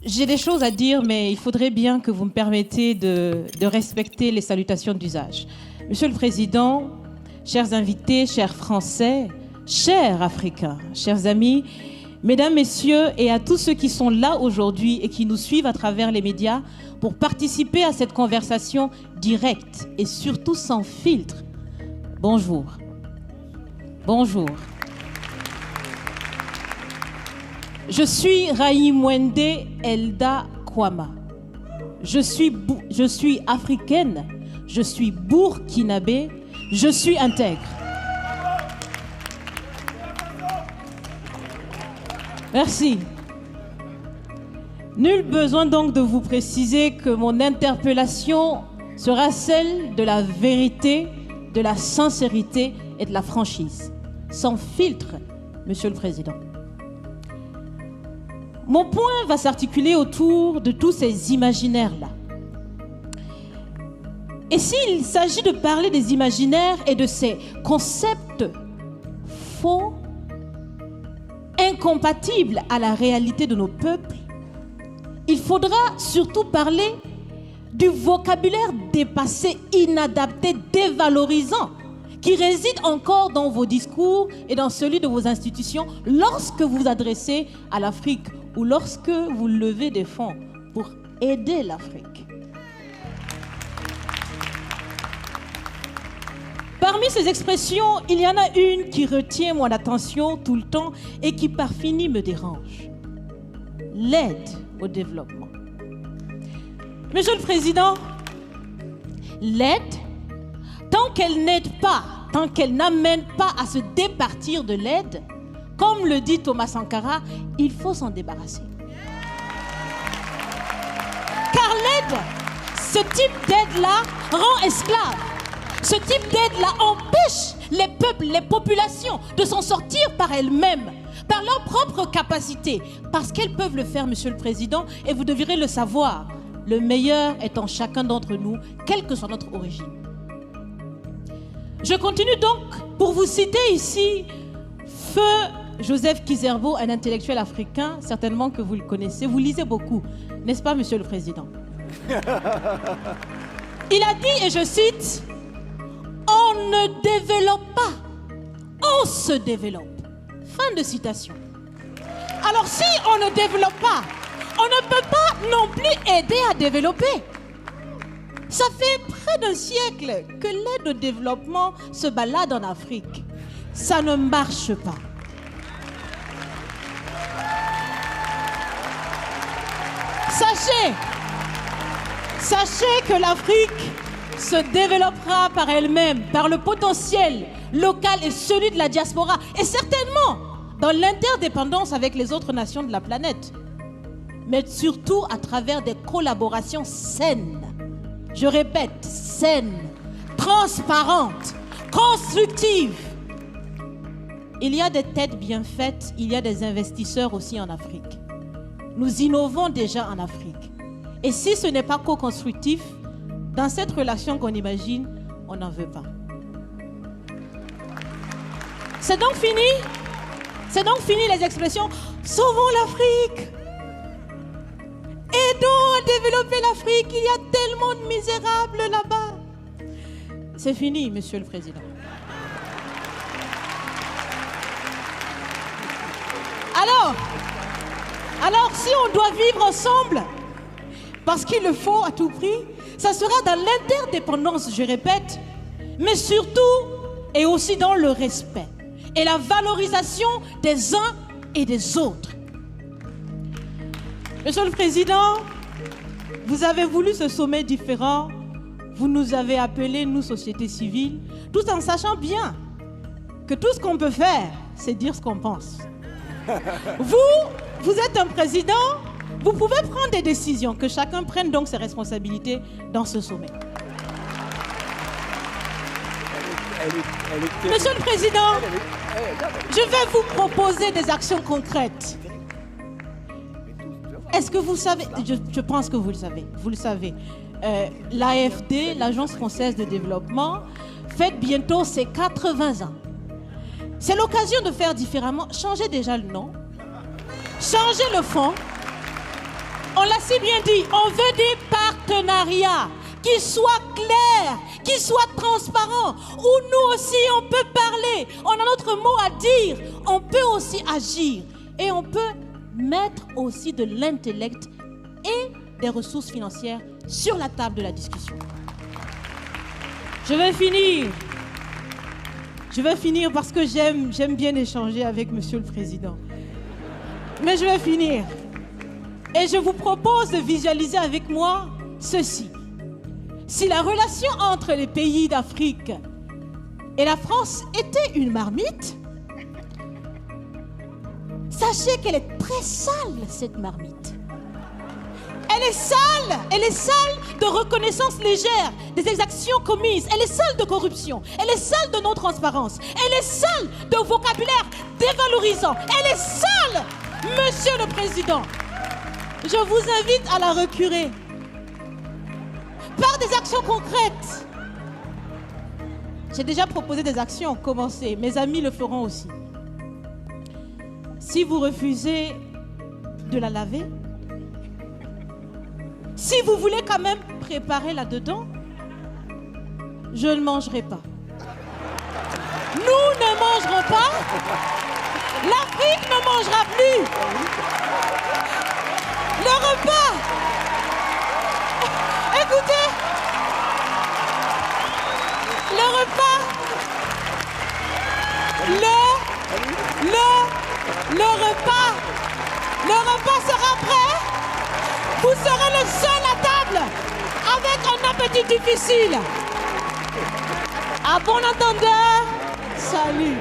J'ai des choses à dire, mais il faudrait bien que vous me permettiez de respecter les salutations d'usage. Monsieur le Président, chers invités, chers Français, chers Africains, chers amis, Mesdames, Messieurs, et à tous ceux qui sont là aujourd'hui et qui nous suivent à travers les médias pour participer à cette conversation directe et surtout sans filtre. Bonjour. Bonjour. Je suis Raïmwende Elda Kwama. Je suis africaine, je suis burkinabé, je suis intègre. Merci. Nul besoin donc de vous préciser que mon interpellation sera celle de la vérité, de la sincérité et de la franchise. Sans filtre, Monsieur le Président. Mon point va s'articuler autour de tous ces imaginaires-là. Et s'il s'agit de parler des imaginaires et de ces concepts faux, incompatibles à la réalité de nos peuples, il faudra surtout parler du vocabulaire dépassé, inadapté, dévalorisant, qui réside encore dans vos discours et dans celui de vos institutions lorsque vous vous adressez à l'Afrique ou lorsque vous levez des fonds pour aider l'Afrique. Parmi ces expressions, il y en a une qui retient mon attention tout le temps et qui par fini me dérange. L'aide au développement. Monsieur le Président, l'aide, tant qu'elle n'aide pas, tant qu'elle n'amène pas à se départir de l'aide, comme le dit Thomas Sankara, il faut s'en débarrasser. Car l'aide, ce type d'aide-là rend esclave. Ce type d'aide-là empêche les peuples, les populations de s'en sortir par elles-mêmes, par leur propre capacité, parce qu'elles peuvent le faire, Monsieur le Président, et vous devrez le savoir. Le meilleur est en chacun d'entre nous, quelle que soit notre origine. Je continue donc pour vous citer ici Feu Joseph Kizerbo, un intellectuel africain, certainement que vous le connaissez. Vous lisez beaucoup, n'est-ce pas, Monsieur le Président? Il a dit, et je cite, « On ne développe pas, on se développe. » Fin de citation. Alors si on ne développe pas, on ne peut pas non plus aider à développer. Ça fait près d'un siècle que l'aide au développement se balade en Afrique. Ça ne marche pas. Sachez que l'Afrique se développera par elle-même, par le potentiel local et celui de la diaspora, et certainement dans l'interdépendance avec les autres nations de la planète, mais surtout à travers des collaborations saines. Je répète, saines, transparentes, constructives. Il y a des têtes bien faites, il y a des investisseurs aussi en Afrique. Nous innovons déjà en Afrique. Et si ce n'est pas co-constructif, dans cette relation qu'on imagine, on n'en veut pas. C'est donc fini. C'est donc fini les expressions « Sauvons l'Afrique ». Aidons à développer l'Afrique, il y a tellement de misérables là-bas. C'est fini, Monsieur le Président. Alors, si on doit vivre ensemble, parce qu'il le faut à tout prix, ça sera dans l'interdépendance, je répète, mais surtout et aussi dans le respect et la valorisation des uns et des autres. Monsieur le Président, vous avez voulu ce sommet différent, vous nous avez appelés, nous, société civile, tout en sachant bien que tout ce qu'on peut faire, c'est dire ce qu'on pense. Vous êtes un président, vous pouvez prendre des décisions, que chacun prenne donc ses responsabilités dans ce sommet. Monsieur le Président, je vais vous proposer des actions concrètes. Est-ce que vous savez, je pense que vous le savez, l'AFD, l'Agence française de développement, fête bientôt ses 80 ans. C'est l'occasion de faire différemment. Changez déjà le nom, changez le fond. On l'a si bien dit, on veut des partenariats qui soient clairs, qui soient transparents, où nous aussi on peut parler, on a notre mot à dire, on peut aussi agir et on peut mettre aussi de l'intellect et des ressources financières sur la table de la discussion. Je vais finir parce que j'aime bien échanger avec Monsieur le Président. Mais je vais finir. Et je vous propose de visualiser avec moi ceci. Si la relation entre les pays d'Afrique et la France était une marmite, sachez qu'elle est très sale, cette marmite. Elle est sale de reconnaissance légère des exactions commises. Elle est sale de corruption. Elle est sale de non-transparence. Elle est sale de vocabulaire dévalorisant. Elle est sale, Monsieur le Président. Je vous invite à la recurer par des actions concrètes. J'ai déjà proposé des actions, commencez. Mes amis le feront aussi. Si vous refusez de la laver, si vous voulez quand même préparer là-dedans, je ne mangerai pas. Nous ne mangerons pas. L'Afrique ne mangera plus. Le repas. Écoutez. Le repas. Le repas sera prêt. Vous serez le seul à table avec un appétit difficile. À bon entendeur, salut.